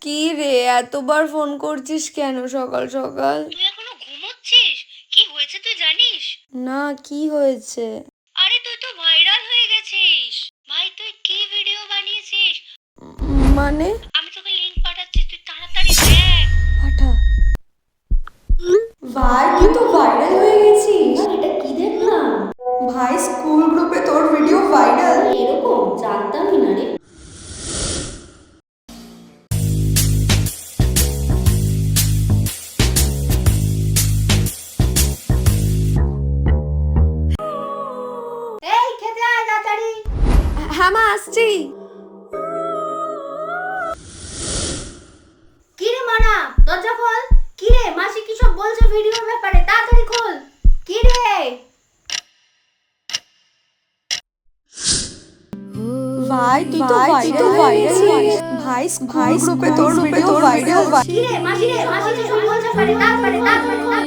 কি রে, এতবার ফোন করছিস কেন সকাল সকাল? তুই এখনো ঘুমোচ্ছিস? কি হয়েছে তুই জানিস? না, কি হয়েছে? আরে তুই তো ভাইরাল হয়ে গেছিস। ভাই তুই কি ভিডিও বানিয়েছিস? মানে? আমি তোকে লিংক পাঠাচ্ছি, তুই তাড়াতাড়ি দেখ। পাঠা। ভাই, তুই তো ভাইরাল হয়ে গেছিস। এটা কি দেখলাম? ভাই, স্কুল গ্রুপে তোর ভিডিও ভাইরাল। এরকম জানতামই না রে। এই খেতে আয় তাড়াতাড়ি। হ্যাঁ মা, আসছি। কি রে মানা, দরজা খোল। কি রে মাসি কি সব বলছে ভিডিওর ব্যাপারে? তাড়াতাড়ি খোল। কি রে? ভাই, তুই তো ভাইরাল হয়ে গেছিস। ভাই, স্কুল গ্রুপে তোর ভিডিও ভাইরাল। কি রে মাসি কি সব বলছে? তাড়াতাড়ি খোল।